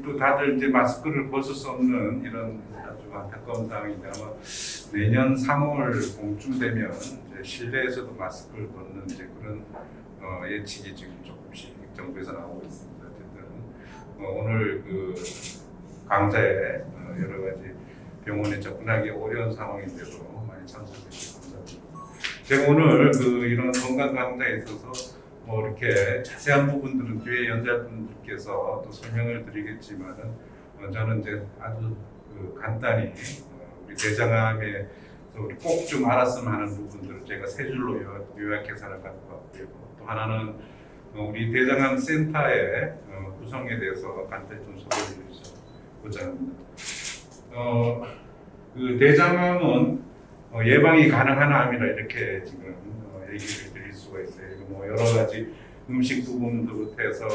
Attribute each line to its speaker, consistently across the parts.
Speaker 1: 또 다들 이제 마스크를 벗을 수 없는 이런 아주 안타까운 상황인데 아마 내년 3월 공쯤 되면 이제 실내에서도 마스크를 벗는 이제 그런 예측이 지금 조금씩 정부에서 나오고 있습니다. 어쨌든 오늘 그 강좌에 여러 가지 병원에 접근하기 어려운 상황인데도 많이 참석해 주셔서 감사합니다. 제가 오늘 이런 건강 강좌에 있어서 이렇게 자세한 부분들은 뒤에 연자분들께서 또 설명을 드리겠지만은 저는 이제 아주 간단히 우리 대장암에 우리 꼭 좀 알았으면 하는 부분들을 제가 세 줄로 요약해서 하나 갖고 왔고요. 또 하나는 우리 대장암 센터의 구성에 대해서 간단히 좀 소개를 드리고자 합니다. 그 대장암은 예방이 가능한 암이라 이렇게 지금 얘기를 드릴 수가 있어요. 여러 가지 음식 부분부터 해서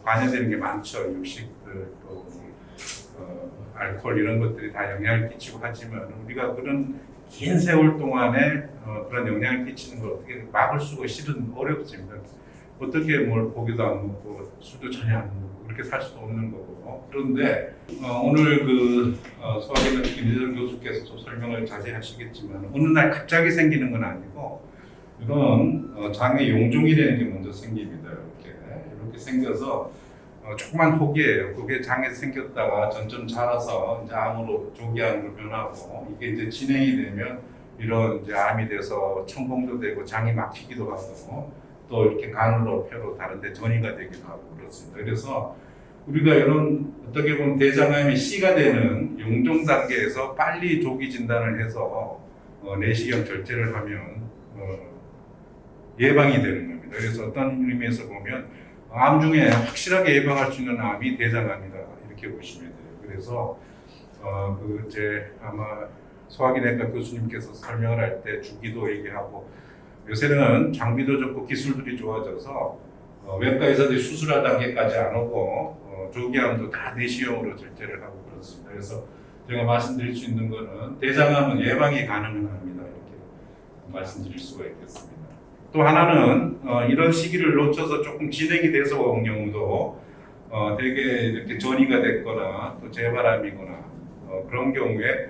Speaker 1: 관여되는 게 많죠. 육식들 또 알코올 이런 것들이 다 영향을 끼치고 하지만 우리가 그런 긴 세월 동안에 그런 영향을 끼치는 걸 어떻게 막을 수가 실은 어렵습니다. 어떻게 뭘 고기도 안 먹고 술도 전혀 안 먹고 그렇게 살 수도 없는 거고. 그런데 오늘 수학에는 김재정 교수께서 좀 설명을 자세히 하시겠지만 어느 날 갑자기 생기는 건 아니고 이건 장의 용종이라는 게 먼저 생깁니다. 이렇게 생겨서 조그만 혹이에요. 그게 장에서 생겼다가 점점 자라서 이제 암으로 조기암으로 변하고 이게 이제 진행이 되면 이런 이제 암이 돼서 천공도 되고 장이 막히기도 하고 또 이렇게 간으로 폐로 다른데 전이가 되기도 하고 그렇습니다. 그래서 우리가 이런 어떻게 보면 대장암이 C가 되는 용종 단계에서 빨리 조기 진단을 해서 내시경 절제를 하면 예방이 되는 겁니다. 그래서 어떤 의미에서 보면 암 중에 확실하게 예방할 수 있는 암이 대장암이다 이렇게 보시면 돼요. 그래서 이제 아마 소화기내과 교수님께서 설명을 할 때 주기도 얘기하고 요새는 장비도 좋고 기술들이 좋아져서 외과 의사들이 수술할 단계까지 안 오고 조기암도 다 내시경으로 절제를 하고 그렇습니다. 그래서 제가 말씀드릴 수 있는 거는 대장암은 예방이 가능한 암이다 이렇게 말씀드릴 수가 있겠습니다. 또 하나는 이런 시기를 놓쳐서 조금 진행이 돼서 온 경우도 되게 이렇게 전이가 됐거나 또 재발암이거나 그런 경우에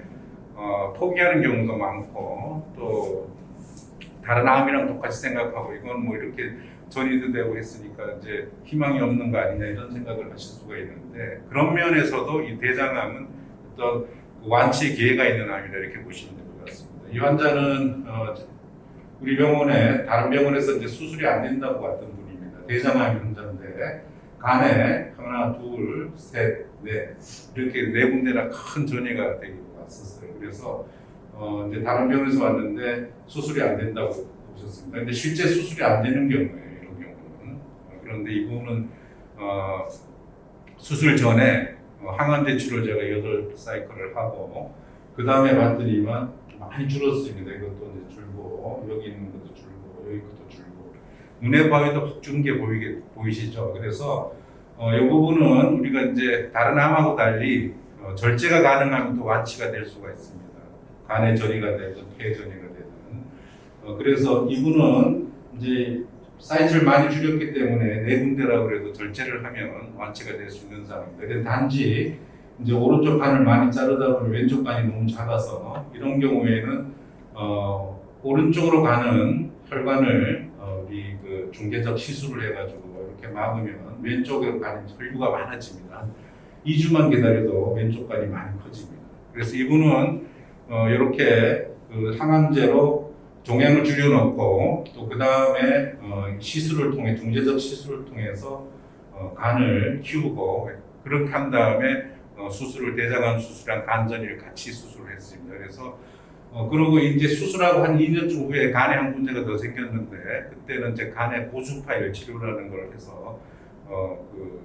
Speaker 1: 포기하는 경우도 많고 또 다른 암이랑 똑같이 생각하고 이건 뭐 이렇게 전이도 되고 했으니까 이제 희망이 없는 거 아니냐 이런 생각을 하실 수가 있는데 그런 면에서도 이 대장암은 어떤 완치의 기회가 있는 암이다 이렇게 보시면 될 것 같습니다. 이 환자는 우리 병원에 다른 병원에서 이제 수술이 안 된다고 왔던 분입니다. 대장암 환자인데 간에 하나, 둘, 셋, 넷 이렇게 네 군데나 큰 전이가 되고 왔었어요. 그래서 이제 다른 병원에서 왔는데 수술이 안 된다고 보셨습니다. 근데 실제 수술이 안 되는 경우에요. 이런 경우는 그런데 이분은 수술 전에 항암제 치료제가 8사이클을 하고 그 다음에 봤더니만 많이 줄었습니다. 이것도 이제 줄고 여기 있는 것도 줄고 여기 것도 줄고 눈에 봐도 확 준 게 보이시죠? 그래서 이 부분은 우리가 이제 다른 암하고 달리 절제가 가능하면 또 완치가 될 수가 있습니다. 간의 전이가 되든 폐 전이가 되든 그래서 이분은 이제 사이즈를 많이 줄였기 때문에 네 군데라고 해도 절제를 하면 완치가 될 수 있는 상황입니다. 근데 단지 이제 오른쪽 간을 많이 자르다 보면 왼쪽 간이 너무 작아서 이런 경우에는 오른쪽으로 가는 혈관을 우리 중개적 시술을 해가지고 이렇게 막으면 왼쪽으로 가는 혈류가 많아집니다. 한 2주만 기다려도 왼쪽 간이 많이 커집니다. 그래서 이분은 이렇게 항암제로 종양을 줄여놓고 또 그 다음에 시술을 통해 중재적 시술을 통해서 간을 키우고 그렇게 한 다음에 수술을 대장암 수술이랑 간전이를 같이 수술을 했습니다. 그래서 그러고 이제 수술하고 한 2년쯤 후에 간에 한 문제가 더 생겼는데 그때는 이제 간의 고주파열 치료라는 걸 해서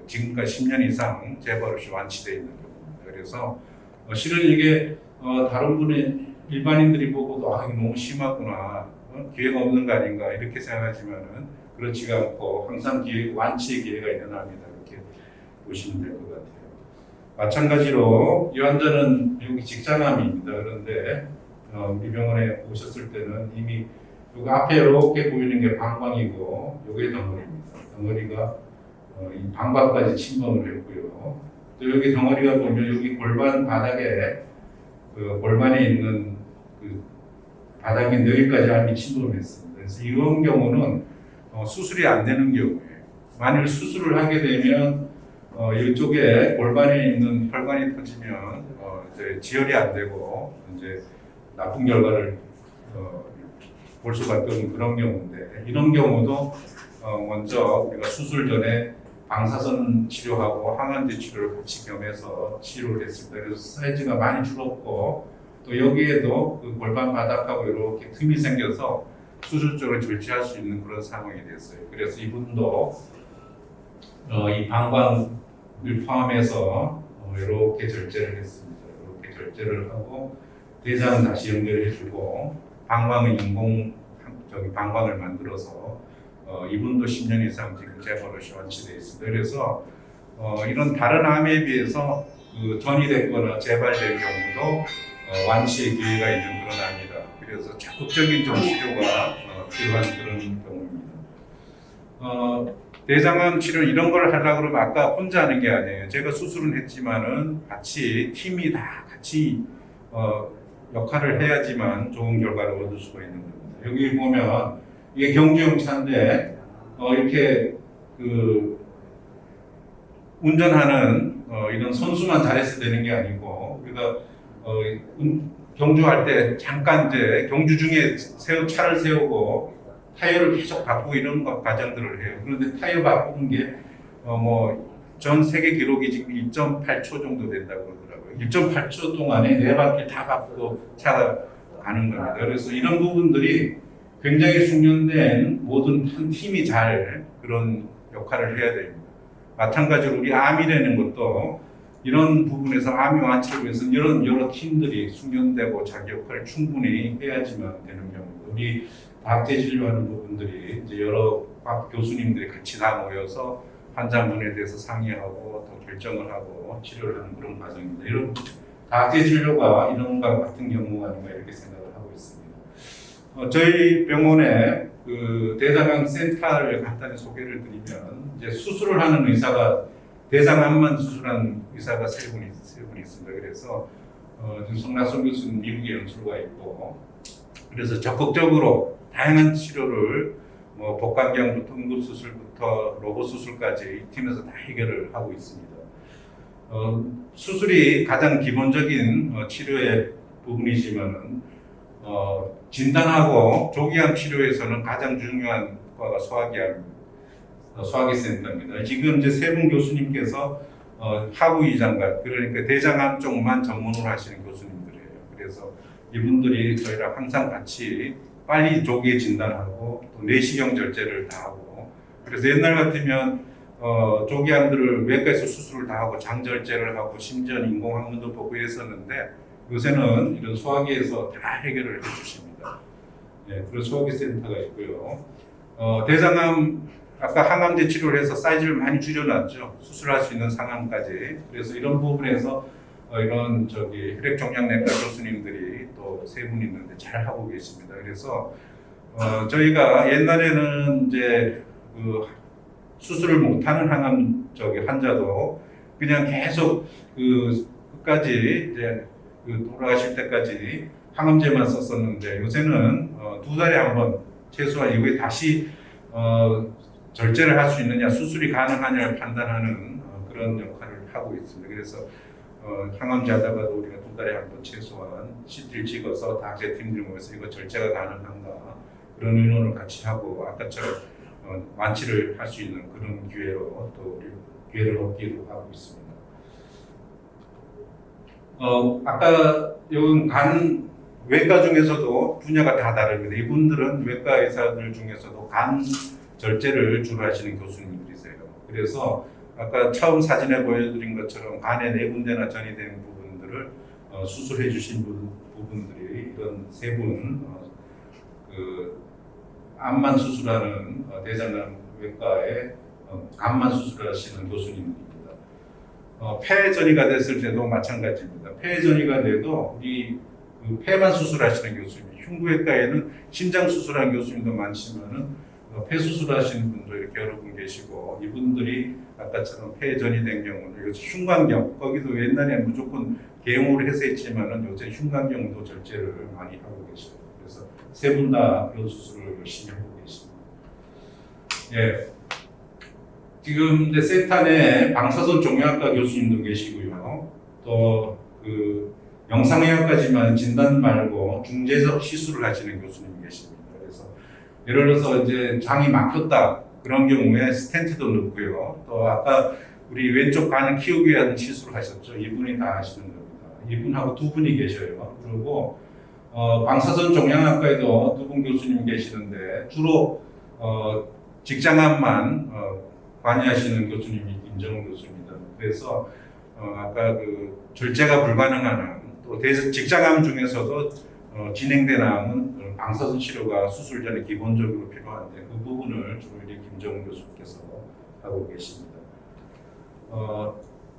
Speaker 1: 지금까지 10년 이상 재발 없이 완치되어 있는 겁니다. 그래서 실은 이게 다른 분이 일반인들이 보고도 이게 너무 심하구나 기회가 없는 거 아닌가 이렇게 생각하지만은 그렇지가 않고 항상 완치의 기회가 있는 암이다 이렇게 보시면 될 것 같아요. 마찬가지로 이 환자는 여기 직장암입니다. 그런데 우리 병원에 오셨을 때는 이미 여기 앞에 이렇게 보이는 게 방광이고 이게 덩어리입니다. 덩어리가 이 방광까지 침범을 했고요. 또 여기 덩어리가 보면 여기 골반 바닥에 그 골반에 있는 그 바닥에 여기까지 암이 침범을 했습니다. 그래서 이런 경우는 수술이 안 되는 경우에 만일 수술을 하게 되면 이쪽에 골반에 있는 혈관이 터지면 이제 지혈이 안 되고 이제 나쁜 결과를 볼 수밖에 없는 그런 경우인데 이런 경우도 먼저 우리가 수술 전에 방사선 치료하고 항암제 치료를 같이 겸해서 치료를 했습니다. 그래서 사이즈가 많이 줄었고 또 여기에도 그 골반 바닥하고 이렇게 틈이 생겨서 수술적으로 절제할 수 있는 그런 상황이 됐어요. 그래서 이분도 이 방광을 포함해서 이렇게 절제를 했습니다. 이렇게 절제를 하고 대장은 다시 연결해주고 방광은 방광을 만들어서 이분도 10년 이상 지금 재버릇이 완치되어 있습니다. 그래서 이런 다른 암에 비해서 그 전이 됐거나 재발된 경우도 완치의 기회가 있는 그런 암이다. 그래서 적극적인 좀 치료가 필요한 그런 경우입니다. 대장암 치료 이런 걸 하려고 그러면 아까 혼자 하는 게 아니에요. 제가 수술은 했지만은 같이 팀이 다 같이 역할을 해야지만 좋은 결과를 얻을 수가 있는 겁니다. 여기 보면 이게 경주용 차인데 이렇게 그 운전하는 이런 선수만 잘해서 되는 게 아니고 우리가 경주할 때 잠깐 이제 경주 중에 차를 세우고 타이어를 계속 바꾸고 이런 과정들을 해요. 그런데 타이어 바꾸는 게 전 세계 기록이 지금 1.8초 정도 된다고 그러더라고요. 1.8초 동안에 4바퀴 다 바꾸고 차가 가는 겁니다. 그래서 이런 부분들이 굉장히 숙련된 모든 한 팀이 잘 그런 역할을 해야 됩니다. 마찬가지로 우리 암이라는 것도 이런 부분에서 암이 완치를 위해서 여러 팀들이 숙련되고 자기 역할을 충분히 해야지만 되는 경우입니다. 우리 과학제 진료하는 부분들이 이제 여러 과학 교수님들이 같이 다 모여서 환자분에 대해서 상의하고 또 결정을 하고 치료를 하는 그런 과정입니다. 이런 과학제 진료가 이런 것 같은 경우가 아닌가 이렇게 생각을 하고 있습니다. 저희 병원에 그 대장암 센터를 간단히 소개를 드리면 이제 수술을 하는 의사가 대장암만 수술한 의사가 세 분이 있습니다. 그래서 지금 성낙선 교수는 미국에 연수가 있고 그래서 적극적으로 다양한 치료를 복강경부터 응급수술부터 로봇수술까지 팀에서 다 해결을 하고 있습니다. 수술이 가장 기본적인 치료의 부분이지만은 진단하고 조기암 치료에서는 가장 중요한 과가 소화기 센터입니다. 지금 이제 세 분 교수님께서 하부이장관 그러니까 대장암 쪽만 전문으로 하시는 교수님들이에요. 그래서 이분들이 저희랑 항상 같이 빨리 조기에 진단하고 또 내시경 절제를 다 하고 그래서 옛날 같으면 조기암들을 외과에서 수술을 다 하고 장절제를 하고 심지어 인공항문도 보고 했었는데 요새는 이런 소화기에서 다 해결을 해주십니다. 네, 그런 소화기 센터가 있고요. 대장암 아까 항암제 치료를 해서 사이즈를 많이 줄여놨죠. 수술할 수 있는 상암까지. 그래서 이런 부분에서 이런 혈액종양내과 교수님들이 또 세 분 있는데 잘 하고 계십니다. 그래서 저희가 옛날에는 이제 그 수술을 못하는 항암 환자도 그냥 계속 끝까지 이제 돌아가실 때까지 항암제만 썼었는데 요새는 2달에 한 번 최소한 이후에 다시 절제를 할 수 있느냐 수술이 가능하냐를 판단하는 그런 역할을 하고 있습니다. 그래서 항암제 하다가도 우리가 2달에 한 번 최소한 CT를 찍어서 다 제팀들이 모여서 이거 절제가 가능한가 그런 의논을 같이 하고 아까처럼 완치를 할 수 있는 그런 기회로 또 우리 기회를 얻기도 하고 있습니다. 아까 여기 간 외과 중에서도 분야가 다 다릅니다. 이분들은 외과 의사들 중에서도 간 절제를 주로 하시는 교수님들이세요. 그래서 아까 처음 사진에 보여드린 것처럼 간에 4군데나 전이 된 부분들을 수술해 주신 부분들이 이런 세 분 암만 수술하는 대장암 외과에 간만 수술하시는 교수님입니다. 폐 전이가 됐을 때도 마찬가지입니다. 폐 전이가 돼도 이 폐만 수술하시는 교수님, 흉부외과에는 심장 수술하는 교수님도 많지만은 폐수술하시는 분도 이렇게 여러 분 계시고 이분들이 아까처럼 폐전이 된 경우는 요새 흉곽경 거기도 옛날에 무조건 개용을 해서 했지만은 요새 흉곽경도 절제를 많이 하고 계시고 그래서 세 분 다 요 수술을 열심히 하고 계십니다. 예. 지금 이제 센터 내 방사선 종양학과 교수님도 계시고요. 또 그 영상의학까지만 진단 말고 중재적 시술을 하시는 교수님이 계십니다. 그래서 예를 들어서 이제 장이 막혔다 그런 경우에 스텐트도 넣고요. 또 아까 우리 왼쪽 간을 키우기 위한 시술을 하셨죠. 이분이 다 하시는 겁니다. 이분하고 두 분이 계셔요. 그리고 방사선 종양학과에도 두 분 교수님 계시는데 주로 직장암만 관여하시는 교수님이 임정훈 교수입니다. 그래서 아까 그 절제가 불가능한 또 직장암 중에서도 진행된 암은 방사선 치료가 수술 전에 기본적으로 필요한데 그 부분을 주로 이제 김정훈 교수께서 하고 계십니다.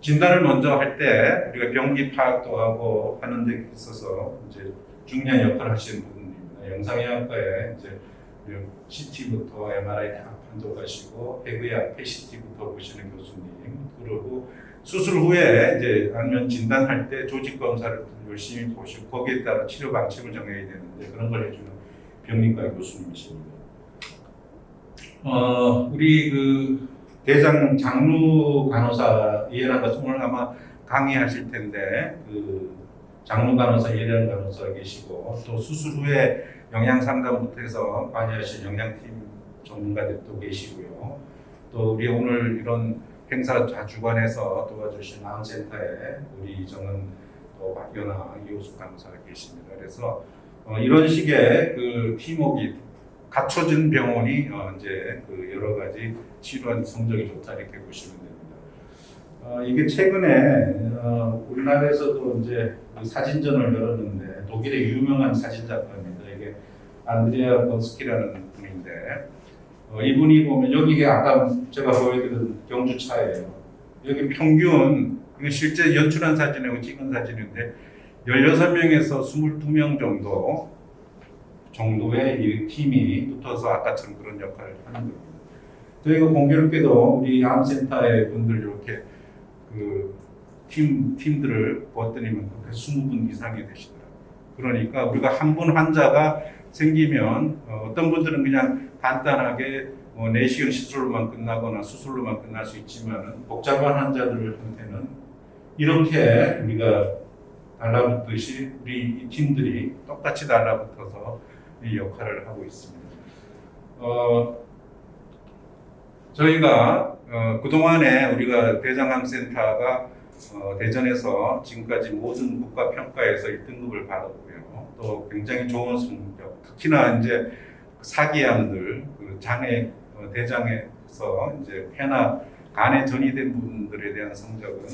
Speaker 1: 진단을 먼저 할 때 우리가 병기 파악도 하고 하는 데 있어서 이제 중요한 역할을 하시는 분입니다. 영상의학과에 이제 CT부터 MRI 다 판독하시고 폐의학, PCT부터 보시는 교수님 그리고 수술 후에 이제 안면 진단할 때 조직 검사를 열심히 보시고 거기에 따라 치료 방침을 정해야 되는데 그런 걸 해주는 병리과 교수님이십니다. 우리 그 대장 장루 간호사 이해란 가 오늘 아마 강의하실 텐데 그 장루 간호사 이해란 간호사 계시고 또 수술 후에 영양 상담부터 해서 관여하신 영양팀 전문가들도 계시고요. 또 우리 오늘 이런 행사 주관해서 도와주신 암센터에 우리 이정은 또 박연아 이호숙 간호사가 계십니다. 그래서 이런 식의 그 팀워크가 갖춰진 병원이 이제 그 여러 가지 치료한 성적이 좋다 이렇게 보시면 됩니다. 이게 최근에 우리나라에서도 이제 그 사진전을 열었는데 독일의 유명한 사진 작가입니다. 이게 안드레아 번스키라는 분인데 이분이 보면 여기 아까 제가 보여드린 경주차예요. 여기 평균 이거 실제 연출한 사진이고 찍은 사진인데 16명에서 22명 정도의 이 팀이 붙어서 아까처럼 그런 역할을 하는 겁니다. 저희가 공교롭게도 우리 암센터의 분들 이렇게 그 팀들을 보았더니 20분 이상이 되시더라고요. 그러니까 우리가 한 분 환자가 생기면 어떤 분들은 그냥 간단하게 4시간 시술로만 끝나거나 수술로만 끝날 수 있지만 복잡한 환자들한테는 이렇게 우리가 달라붙듯이 우리 이 팀들이 똑같이 달라붙어서 이 역할을 하고 있습니다. 저희가 그동안에 우리가 대장암센터가 대전에서 지금까지 모든 국가평가에서 1등급을 받았고요. 또 굉장히 좋은 성적, 특히나 이제 사기암들, 그 장애, 대장에서 이제 폐나 간에 전이된 분들에 대한 성적은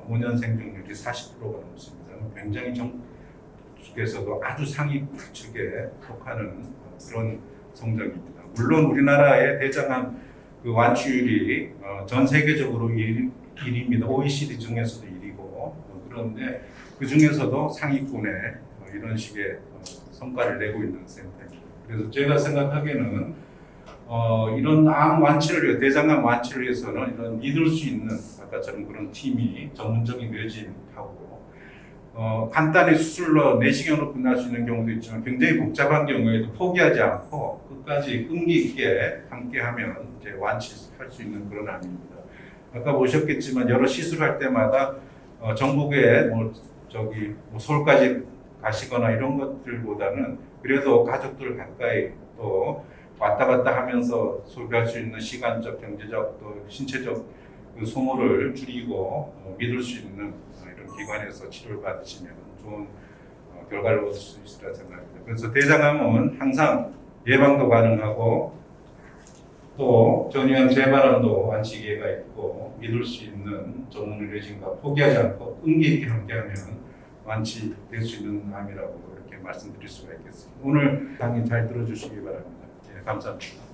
Speaker 1: 5년 생존율이 40%가 넘습니다. 굉장히 정축에서도 아주 상위 축에 속하는 그런 성적입니다. 물론 우리나라의 대장암 그 완치율이 전 세계적으로 1위입니다. OECD 중에서도 1위고 그런데 그 중에서도 상위권에 이런 식의 성과를 내고 있는 센터입니다. 그래서 제가 생각하기에는 이런 암 완치를 위해 대장암 완치를 위해서는 이런 믿을 수 있는 아까처럼 그런 팀이 전문적인 뇌진하고 간단히 수술로 4시간으로 끝날 수 있는 경우도 있지만 굉장히 복잡한 경우에도 포기하지 않고 끝까지 끈기 있게 함께하면 이제 완치할 수 있는 그런 암입니다. 아까 보셨겠지만 여러 시술할 때마다 전국에 서울까지 가시거나 이런 것들보다는 그래도 가족들 가까이 또 왔다 갔다 하면서 소비할 수 있는 시간적, 경제적, 또 신체적 그 소모를 줄이고 믿을 수 있는 이런 기관에서 치료를 받으시면 좋은 결과를 얻을 수 있으리라 생각합니다. 그래서 대장암은 항상 예방도 가능하고 또 전이암 재발암도 완치 기회가 있고 믿을 수 있는 전문 의료진과 포기하지 않고 끈기 있게 함께하면 완치될 수 있는 암이라고 이렇게 말씀드릴 수가 있겠습니다. 오늘 강의 잘 들어주시기 바랍니다. 예, 감사합니다.